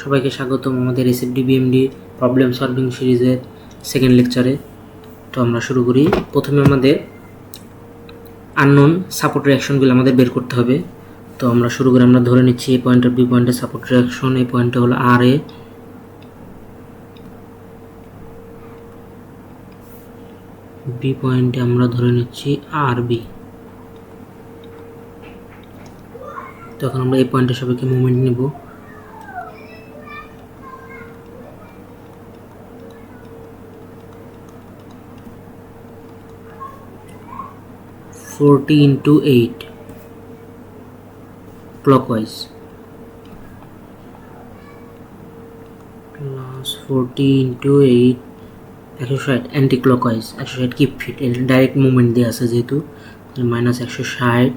সবাইকে স্বাগতম আমাদের এসএফডি বিএমডি প্রবলেম সলভিং সিরিজের সেকেন্ড লেকচারে। তো আমরা শুরু করি। প্রথমে আমাদের আননোন সাপোর্ট রিঅ্যাকশনগুলো আমাদের বের করতে হবে। তো আমরা শুরু করে আমরা ধরে নিচ্ছি এই পয়েন্ট আর বি পয়েন্টের সাপোর্ট রিঅ্যাকশন। এই পয়েন্টটা হলো আর এ, বি পয়েন্টে আমরা ধরে নিচ্ছি আর বি। তখন আমরা এই পয়েন্টের সাপেক্ষে মুভমেন্ট নেব। +40 into 8 clockwise plus 40 into 8 160 anti clockwise 160 kip feet. এর ডাইরেক্ট মুভমেন্ট দিয়ে আছে যেহেতু -160।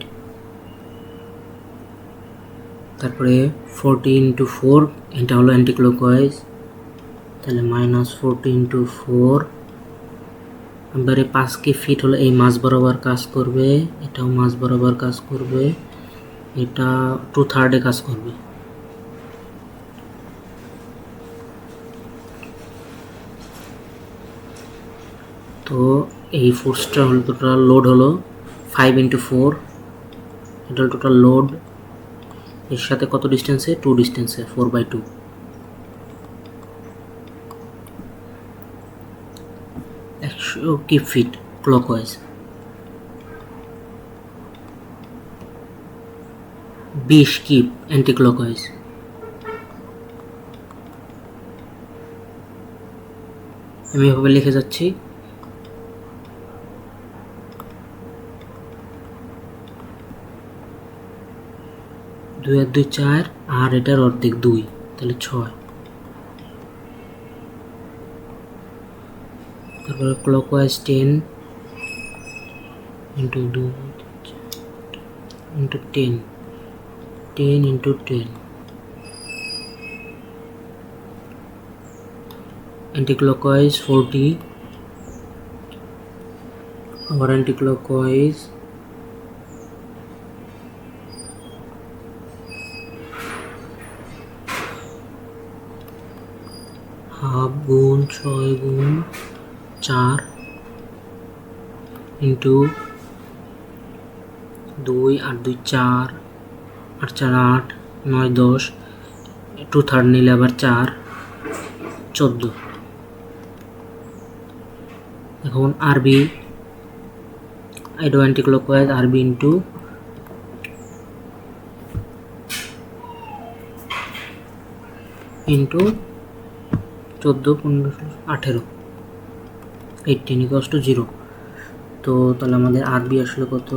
তারপরে 40 into 4 এটা হলো অ্যান্টি ক্লকওয়াইজ, তাহলে -40 into 4। এবারে 5 কিপ ফিট হলো এই মাঝ বরাবর কাজ করবে, এটাও মাঝ বরাবর কাজ করবে, এটা 2/3 কাজ করবে। তো এই ফোর্সটা হলো টোটাল লোড হলো 5 into 4, এটা টোটাল লোড। এর সাথে কত ডিস্টেন্সে? 2 ডিস্টেন্সে, 4/2। Kip feet clockwise, 20 kip anti clockwise. আমি এভাবে লিখে যাচ্ছি। দুই আর 2 4, আর এটার অর্ধেক 2, তাহলে 6। তারপরে clockwise 10 into 2 into 10 into 10। Anti clockwise 40, আবার অ্যান্টি ক্লকওয়াইজ হাফ গুণ 6 গুণ 4 ইন্টু 2 আর 2 4, 8 4 8, 9 10, 2/3 নিলে আবার 4, 14। এখন আরবি এটা অ্যান্টি ক্লকওয়াইজ আরবি ইন্টু 14 15 18, 18 = 0। তো তাহলে আমাদের আরবি আসলে কত?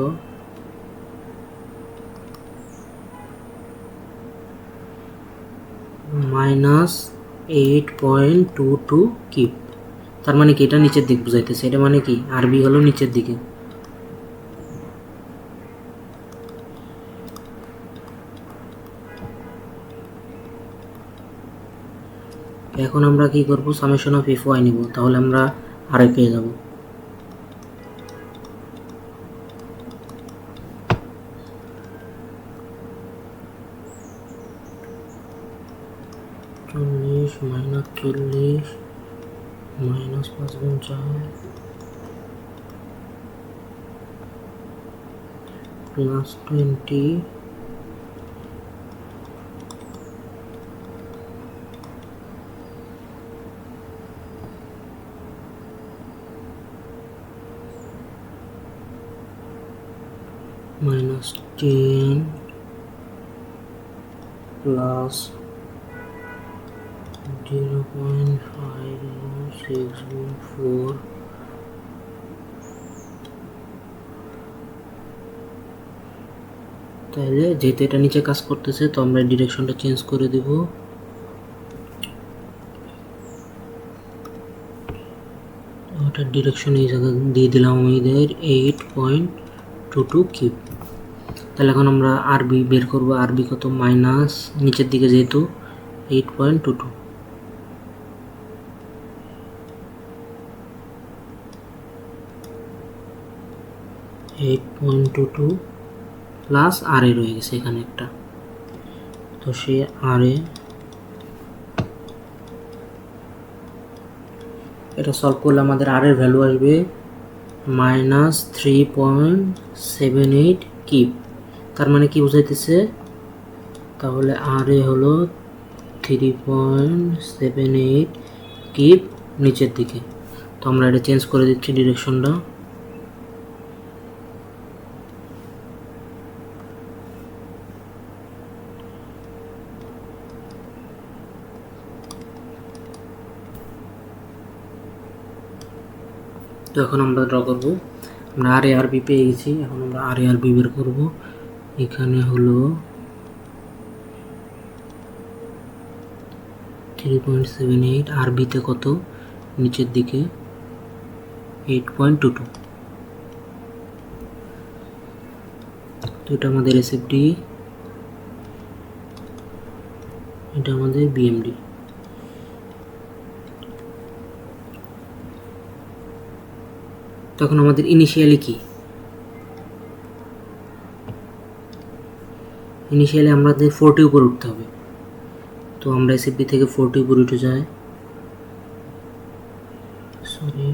-8.22 কিপ। তার মানে কি এটা নিচের দিক বুঝাইতেছে, এটা মানে কি আরবি হলো নিচের দিকে। এখন আমরা কি করব? সামেশন অফ FY নিব, তাহলে আমরা আরএ পেয়ে যাব। -40 -5 গুণ 4 +20 -10 plus 0.56 গুণ 4, তাহলে যেহেতু এটা নিচে কাজ করতেছে তো আমরা ডিরেকশনটা চেঞ্জ করে দেব। ওটার ডিরেকশন এই জায়গা দিয়ে দিলাম আমাদের 8.22 কিপ। তাহলে এখন আমরা আরবি বের করব। আরবি কত? মাইনাস নিচের দিকে যেহেতু 8.22, প্লাস আর এ রয়ে গেছে এখানে একটা, তো সে আর এ এটা সলভ করলে আমাদের আর এর ভ্যালু আসবে -3.78 কিপ। তার মানে কি বোঝাইতেছে, তাহলে আর এ হলো 3.78 কিপ নিচের দিকে। তো আমরা এটা চেঞ্জ করে দিচ্ছি ডিরেকশনটা। তো এখন আমরা ড্র করব। আমরা আর এ আর বি পেয়ে গেছি, এখন আমরা আর এ আর বি বের করব। এখানে হলো 3.78, আর বিতে কত নিচের দিকে 8.22। তো এটা আমাদের এসএফডি, এটা আমাদের বিএমডি। তখন আমাদের ইনিশিয়ালি কি, ইনিশিয়ালি আমাদের 40 উপর উঠতে হবে। তো আমরা এসএফডি থেকে 40 উপর উঠে যাই, সরি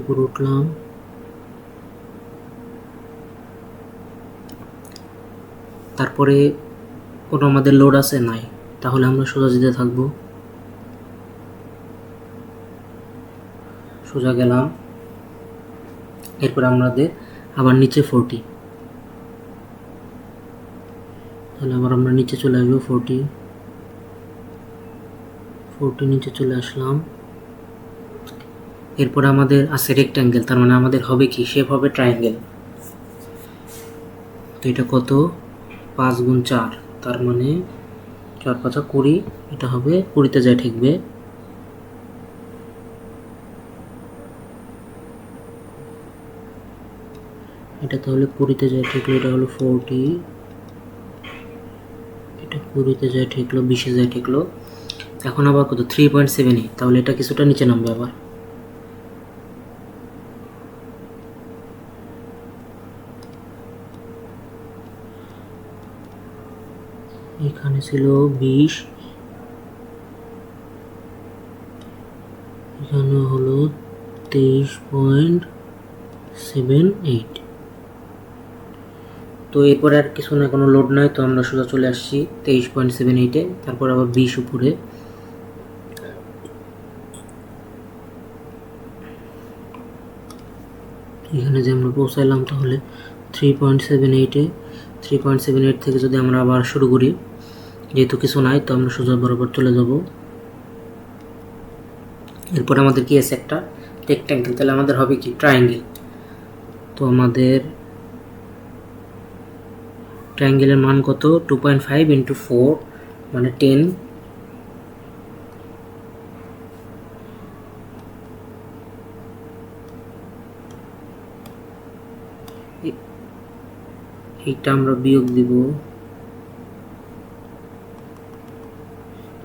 উপর উঠলাম। তারপরে কোনো আমাদের লোড আছে নাই, তাহলে আমরা সোজা যেতে থাকবো। সোজা গেলাম, এরপর আমাদের আবার নিচে 40, তাহলে আবার আমরা নিচে চলে আসবো 40 নিচে চলে আসলাম। এরপরে আমাদের আছে রেক্ট্যাঙ্গেল, তার মানে আমাদের হবে কি, শেপ হবে ট্রায়াঙ্গেল। তো এটা কত, 5 গুণ 4, তার মানে 4 5 20, এটা হবে 20তে যায় ঠেকবে। এটা তাহলে 20তে যায় ঠেকলো, এটা হলো 40, এটা 20তে যায় ঠেকলো, 20-এ যায় ঠেকলো। এখন আবার কত 3.78, তাহলে এটা কিছুটা নিচে নামবে আবার। এখানে ছিল 20, এখানে হলো 23.78। তো এরপরে আর কিছু না, কোনো লোড নাই, তো আমরা সোজা চলে আসছি 23.78-এ। তারপর আবার 20 উপরে, এখানে যে আমরা পৌঁছাইলাম, তাহলে 3.78-এ 3.78 থেকে যদি আমরা আবার শুরু করি, যেহেতু কিছু নাই, তো আমরা সোজা বরাবর চলে যাব। এরপর আমাদের কি আছে, একটা রেক্ট্যাঙ্গেল, তাহলে আমাদের হবে কি ট্রায়াঙ্গেল। তো আমাদের ট্রায়াঙ্গেলের মান কত, 2.5 × 4 মানে 10। এইটা আমরা বিয়োগ দিব,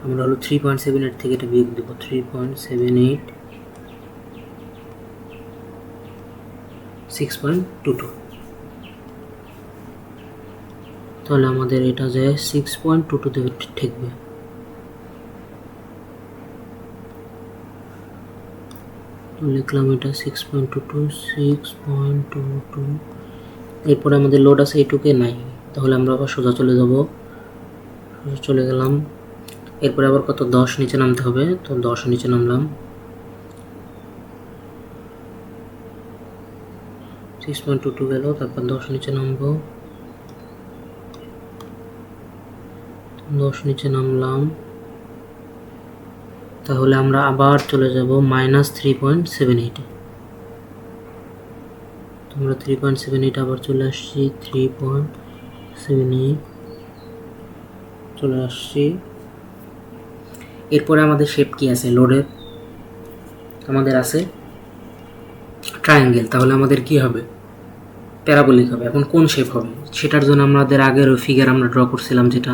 আমরা হলো 3.78 থেকে এটা বিয়োগ দিব, 3.78 6.22, তাহলে আমাদের এটা যায় 6.22 থেকে ঠেকবে। তো লিখলাম এটা 6.22। এরপরে আমাদের লোড আছে এইটুকে নাই, তাহলে আমরা আবার সোজা চলে যাব, চলে গেলাম। এরপরে আবার কত 10 নিচে নামতে হবে, তো 10 নিচে নামলাম, 6.22 গেল। তারপর 10 নিচে নামবো, 10 নিচে নামলাম, তাহলে আমরা আবার চলে যাব -3.78-এ। তোমরা 3.78 আবার চলে আসছি, 3.78 চলে আসছি। এরপরে আমাদের শেপ কি আছে লোডের, আমাদের আছে ট্রায়াঙ্গেল, তাহলে আমাদের কি হবে, প্যারাবোলিক হবে। এখন কোন শেপ হবে, সেটার জন্য আমাদের আগের ওই ফিগার আমরা ড্র করছিলাম, যেটা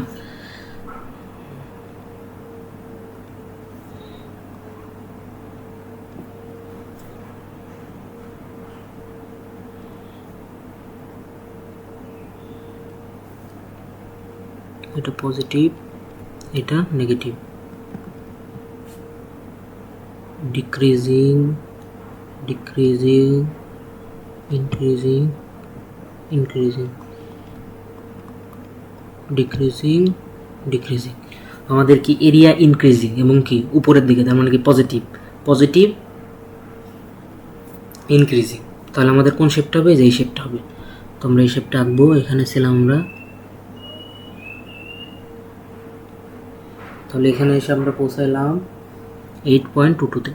এটা পজিটিভ, এটা negative. Decreasing, decreasing, increasing, increasing, decreasing, decreasing. আমাদের কি এরিয়া ইনক্রিজিং এবং কি উপরের দিকে, তার মানে কি পজিটিভ, পজিটিভ, ইনক্রিজিং। তাহলে আমাদের কোন শেপটা হবে? এই শেপটা হবে। তো আমরা এই শেপটা আঁকবো। এখানে ছিলাম আমরা, তাহলে এখানে এসে আমরা পৌঁছাইলাম 8.22-তে।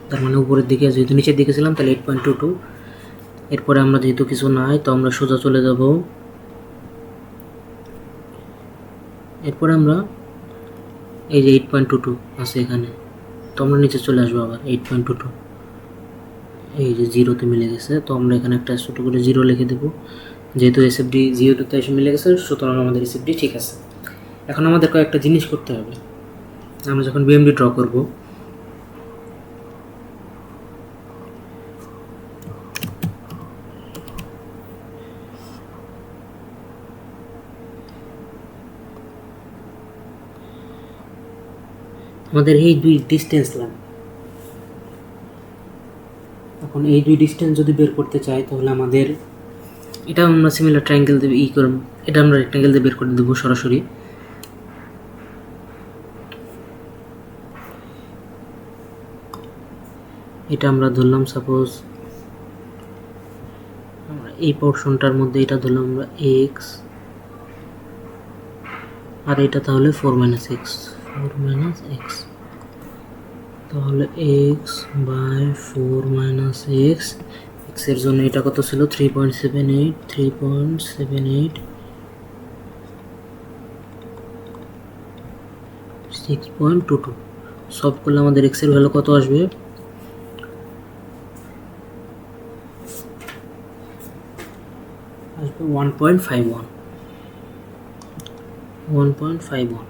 তার মানে উপরের দিকে, যেহেতু নিচের দিকে ছিলাম তাহলে 8.22। এরপরে আমরা যেহেতু কিছু নাই তো আমরা সোজা চলে যাব। এরপরে আমরা এই যে 8.22 আছে এখানে, তো আমরা নিচে চলে আসবো আবার 8.22, এই যে 0-তে মিলে গেছে। তো আমরা এখানে একটা ছোটো করে 0 লিখে দেবো, যেহেতু এসএফডি 0-তে এসে মিলে গেছে, সুতরাং আমাদের এসএফডি ঠিক আছে। এখন আমাদের কয়েকটা জিনিস করতে হবে। আমরা যখন বিএমডি ড্র করব, আমাদের এই দুই ডিস্টেন্স লাগবে। এখন এই দুই ডিস্টেন্স যদি বের করতে চাই তাহলে আমাদের এটা আমরা সিমিলার ট্রায়াঙ্গেল দিয়ে করব, এটা আমরা রেক্ট্যাঙ্গেল দিয়ে বের করে দেবো সরাসরি। এটা আমরা ধরলাম সাপোজ আমরা এই পোর্শনটার মধ্যে এটা ধরলাম আমরা x, আর এটা তাহলে 4 - x, 4 - x, তাহলে x বাই 4 - x। x এর জন্য এটা কত ছিল? 3.78, 3.78, 6.22। সব করলে আমাদের x এর ভ্যালু কত আসবে? আসবে 1.51, 1.51।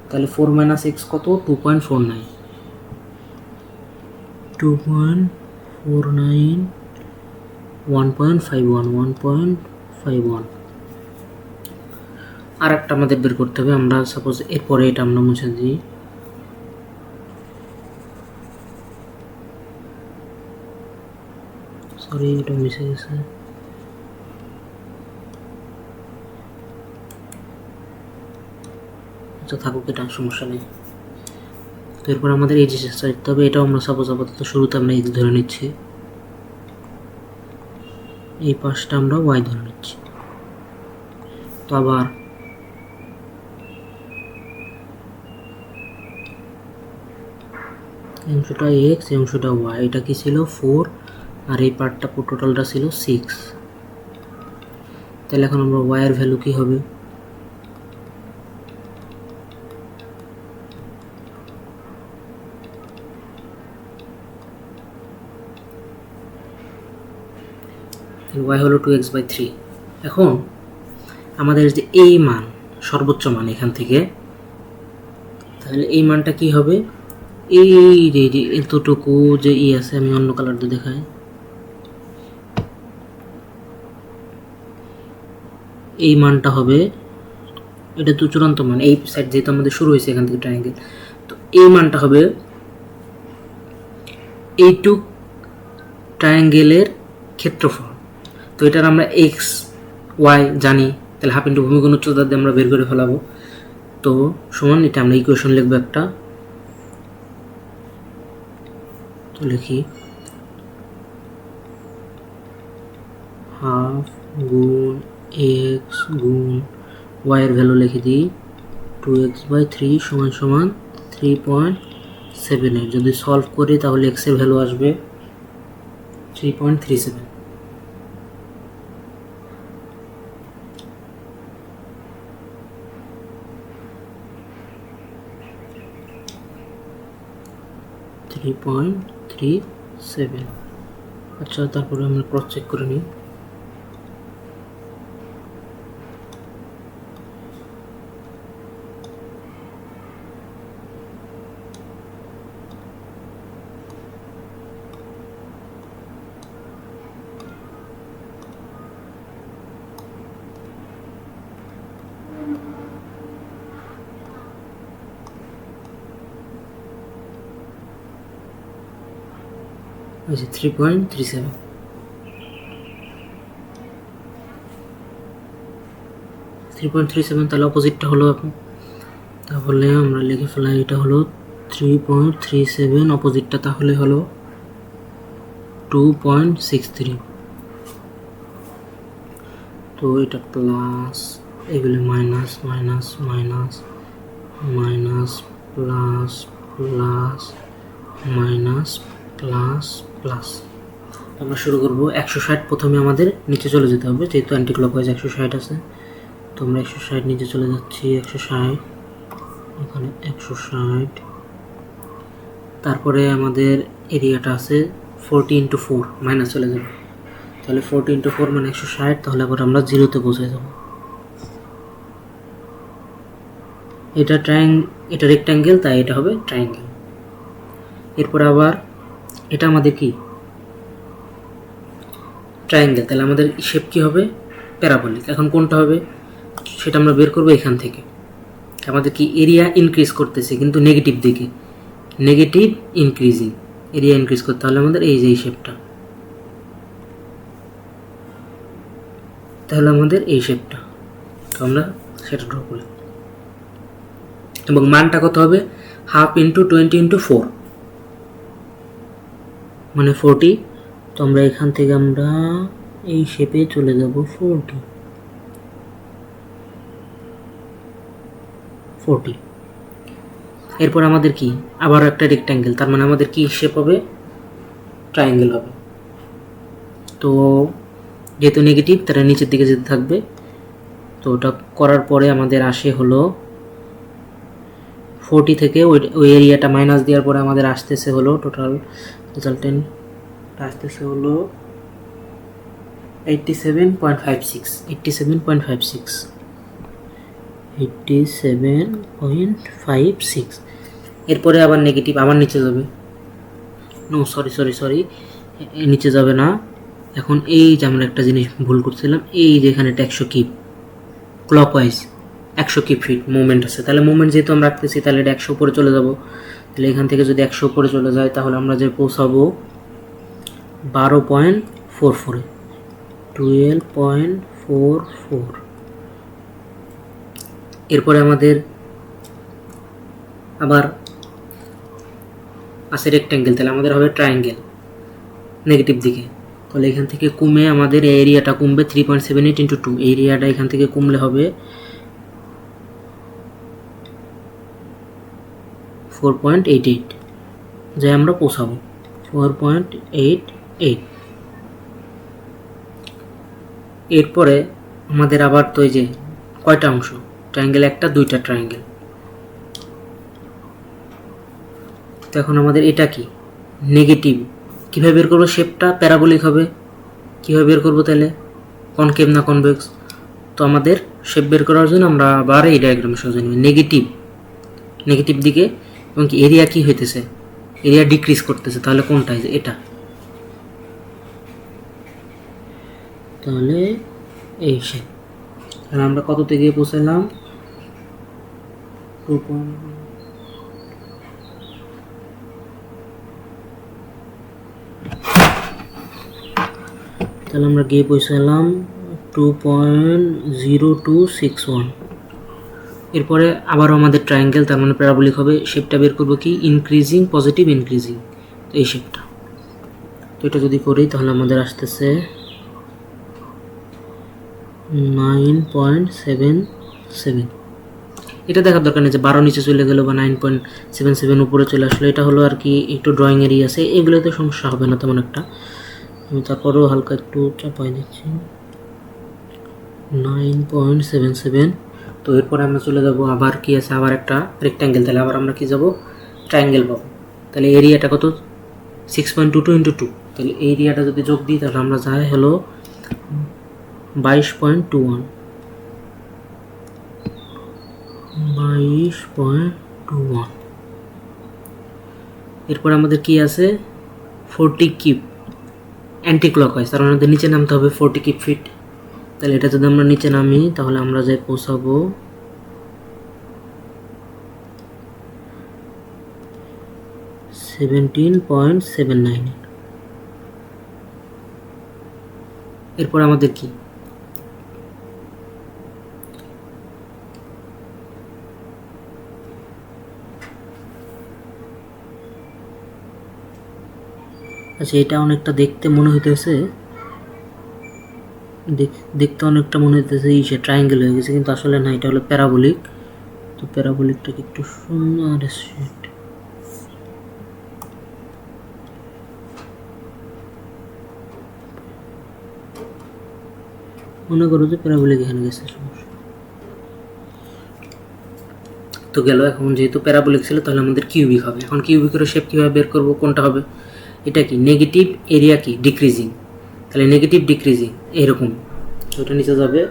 তাহলে 4 - x কত? 2.49, 2.49, 1.51, 1.51। আর একটা আমাদের বের করতে হবে। আমরা সাপোজ এরপরে এটা আমরা মুছে দিই, সরি এটা মিশে গেছে। আচ্ছা থাকুক, এটা সমস্যা নেই। তো এরপর আমাদের এই যে চেষ্টা করতে হবে, এটাও আমরা সাপোজ আপাতত শুরুতে আমরা x ধরে নিচ্ছি, এই পাশটা আমরা y ধরে নিচ্ছি। তো আবার অংশটা x, অংশটা y, এটা কি ছিল 4, আর এই পার্টটা টোটালটা ছিল 6। তাহলে এখন আমরা y এর ভ্যালু কি হবে? y হলো 2x/3। এখন আমাদের যে এই মান, সর্বোচ্চ মান এখান থেকে, তাহলে এই মানটা কি হবে? এই যে এতটুকু যে আছে, আমি অন্য কালার দিয়ে দেখাই, এই মানটা হবে, এটা তো চূড়ান্ত মান, এই সাইড যেহেতু আমাদের শুরু হয়েছে এখান থেকে ট্রায়াঙ্গেল, তো এই মানটা হবে এইটুক ট্রায়াঙ্গেলের ক্ষেত্রফল। তো এটার আমরা এক্স ওয়াই জানি, তাহলে হাফ ইন্টু ভূমিগুণ উচ্চতা দিয়ে আমরা বের করে ফেলাবো। তো সমান এটা আমরা ইকুয়েশন লিখবো একটা, তো লিখি হাফ গুণ এক্স গুণ ওয়াই এর ভ্যালু লিখে দিই 2x/3 সমান সমান 3.78। যদি সলভ করি তাহলে এক্স এর ভ্যালু আসবে 3.37। 3.37। আচ্ছা, তারপরে আমরা ক্রস চেক করে নিই। এই যে 3.37। তাহলে অপোজিটটা হলো, তাহলে আমরা লিখে ফেলাই এটা হলো 3.37, অপোজিটটা তাহলে হলো 2.63। তো এটা প্লাস, এগুলো minus minus minus minus plus plus minus plus plus. আমরা শুরু করব 160। প্রথমে আমাদের নিচে চলে যেতে হবে, যেহেতু অ্যান্টি ক্লকওয়াইজ 160 আছে। তো আমরা 160 নিচে চলে যাচ্ছি, 160, এখানে 160। তারপরে আমাদের এরিয়াটা আছে 40 × 4, মাইনাস চলে যাবে। তাহলে 40 × 4 মানে 160। তাহলে আবার আমরা জিরোতে পৌঁছে যাব। এটা রেক্ট্যাঙ্গেল, তাই এটা হবে ট্রায়াঙ্গেল। এরপর আবার এটা আমাদের কি ট্রায়াঙ্গেল, তাহলে আমাদের শেপ কি হবে প্যারাবোলিক। এখন কোনটা হবে সেটা আমরা বের করবো এখান থেকে। আমাদের কি এরিয়া ইনক্রিজ করতেছে কিন্তু নেগেটিভ দিকে, নেগেটিভ ইনক্রিজিং, এরিয়া ইনক্রিজ করতে হলে আমাদের এই যে এই শেপটা, তাহলে আমাদের এই শেপটা, তো আমরা সেটা ড্র করি। এবং মানটা কত হবে 1/2 × 20 × 4 মানে 40। তো আমরা এখান থেকে আমরা এই শেপে চলে যাব 40। এরপর আমাদের কি আবার একটা রেক্ট্যাঙ্গেল, তার মানে আমাদের কি শেপ হবে ট্রায়াঙ্গেল হবে। তো যেহেতু নেগেটিভ তারা নিচের দিকে যেতে থাকবে। তো ওটা করার পরে আমাদের আসে হলো 40 থেকে ওই এরিয়াটা মাইনাস দেওয়ার পরে আমাদের আসতেছে হলো টোটাল রেজাল্টেন্ট আসতেছে হলো 87.56। এরপরে আবার নেগেটিভ, আবার নিচে যাবে। নো সরি, নিচে যাবে না। এখন এই যে আমরা একটা জিনিস ভুল করছিলাম, এই যে এখানে 100 kip clockwise 100 kip feet movement আছে। তাহলে মুভমেন্ট যেহেতু আমরা রাখতেছি, তাহলে এটা 100 উপরে চলে যাব। তাহলে এখান থেকে যদি 100 উপরে চলে যায়, তাহলে আমরা যে পৌঁছাবো 12.44, 12.44। এরপরে আমাদের আবার আছে রেক্ট্যাঙ্গেল, তাহলে আমাদের হবে ট্রায়াঙ্গেল নেগেটিভ দিকে। তাহলে এখান থেকে কমে আমাদের এই এরিয়াটা কমবে 3.78 × 2। এই এরিয়াটা এখান থেকে কমলে হবে 4.88, যাই আমরা পৌঁছাবো 4.88। এরপরে আমাদের আবার তো এই যে কয়টা অংশ ট্রায়াঙ্গেল, একটা দুইটা ট্রায়াঙ্গেল। তো এখন আমাদের এটা কি নেগেটিভ, কীভাবে বের করবো শেপটা প্যারাবোলিক হবে, কীভাবে বের করবো তাহলে কনকেভ না কনভেক্স। তো আমাদের শেপ বের করার জন্য আমরা আবার এই ডায়াগ্রামে সহজে নেব নেগেটিভ দিকে, এবং কি এরিয়া কি হইতেছে, এরিয়া ডিক্রিজ করতেছে। তাহলে কোনটা, এটা, তাহলে এই শেপ। তাহলে আমরা কত থেকে পৌঁছালাম 2. তাহলে আমরা গিয়ে পৌঁছালাম 2.0261। এরপরে আবারও আমাদের ট্রায়াঙ্গেল, তার মানে প্যারাবোলিক হবে। শেপটা বের করবো কি ইনক্রিজিং, পজিটিভ ইনক্রিজিং, তো এই শেপটা। তো এটা যদি করি তাহলে আমাদের আসতেছে 9.77। এটা দেখার দরকার নেই যে 12 নিচে চলে গেল বা 9.77 উপরে চলে আসলো। এটা হলো আর কি একটু ড্রয়িং এরিয়া আছে, এগুলোতে সমস্যা হবে না তেমন একটা। আমি তারপরেও হালকা একটু চাপাই দিচ্ছি 9.77। তো এরপরে আমরা চলে যাব আবার কি আছে, আবার একটা রেক্ট্যাঙ্গেল, তাহলে আবার আমরা কি যাব ট্রায়াঙ্গেল পাবো। তাহলে এরিয়াটা কত 6.22 ইন্টু 2, তাহলে এরিয়াটা যদি যোগ দিই তাহলে আমরা যাই হলো 22.21 22.21। এরপর আমাদের কি আছে 40 কিউব অ্যান্টি ক্লকওয়াইজ, তার আমাদের নিচে নামতে হবে 40 কিউব ফিট। তাহলে এটা যদি আমরা নিচে নামি তাহলে আমরা যাই পৌঁছাবো 17.79। এরপর আমাদের কি আচ্ছা, এটা অনেকটা দেখতে মনে হইতেছে অনেকটা মনে হইতেছে সে ট্রায়াঙ্গেল হয়ে গেছে, কিন্তু আসলে না, এটা হলো প্যারাবোলিক। তো প্যারাবোলিকটাকে একটু সুন্দর মনে করো যে প্যারাবোলিক এখানে গেছে, সমস্যা তো গেল। এখন যেহেতু প্যারাবোলিক ছিল তাহলে আমাদের কিউবিক হবে। এখন কিউবিকের শেপ কীভাবে বের করবো, কোনটা হবে, এটা কি নেগেটিভ এরিয়া কি ডিক্রিজিং, তাহলে নেগেটিভ ডিক্রিজিং এরকম, ওটা নিচে যাবে।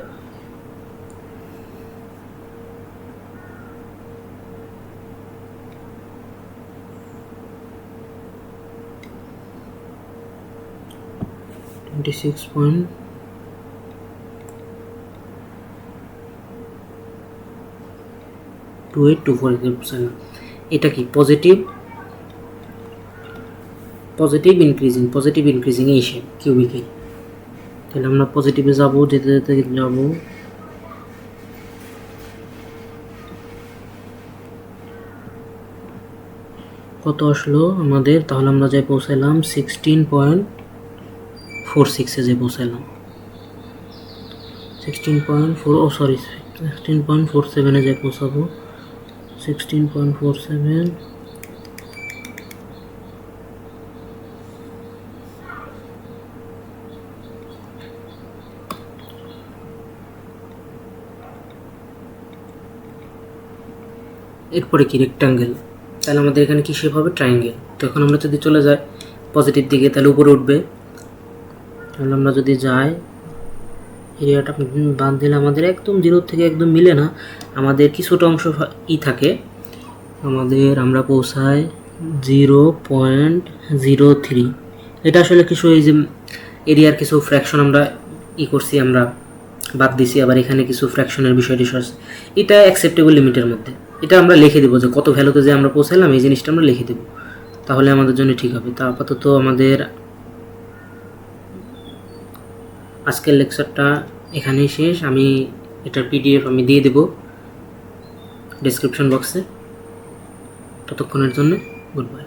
এটা কি পজিটিভ ইনক্রিজিং এই শেপ কিউবিকে। তাহলে আমরা পজিটিভে যাব, যেতে যেতে যাব কত আসলো আমাদের, তাহলে আমরা যাই পৌঁছাইলাম 16.46 যে পৌঁছাইলাম 16.47 যাই পৌঁছাবো 16.47। এরপরে কি রেক্টাঙ্গেল, তাহলে আমাদের এখানে কি শেপ হবে ট্রায়াঙ্গেল। তো এখন আমরা যদি চলে যাই পজিটিভ দিকে তাহলে উপরে উঠবে। তাহলে আমরা যদি যাই এরিয়াটা বাদ দিলে আমাদের একদম 0 থেকে একদম মিলে না, আমাদের কিছুটা অংশ থাকে আমাদের, আমরা পৌঁছাই 0.03। এটা আসলে কিছু এই যে এরিয়ার কিছু ফ্র্যাকশন আমরা করছি, আমরা বাদ দিছি, আবার এখানে কিছু ফ্র্যাকশনের বিষয়টি এটা অ্যাকসেপ্টেবল লিমিটের মধ্যে। এটা আমরা লিখে দেবো যে কত ভ্যালুতে যে আমরা পৌঁছালাম, এই জিনিসটা আমরা লিখে দেবো, তাহলে আমাদের জন্য ঠিক হবে। তা আপাতত আমাদের আজকের লেকচারটা এখানেই শেষ। আমি এটার পিডিএফ আমি দিয়ে দেবো ডেসক্রিপশন বক্সে। ততক্ষণের জন্য গুড বাই।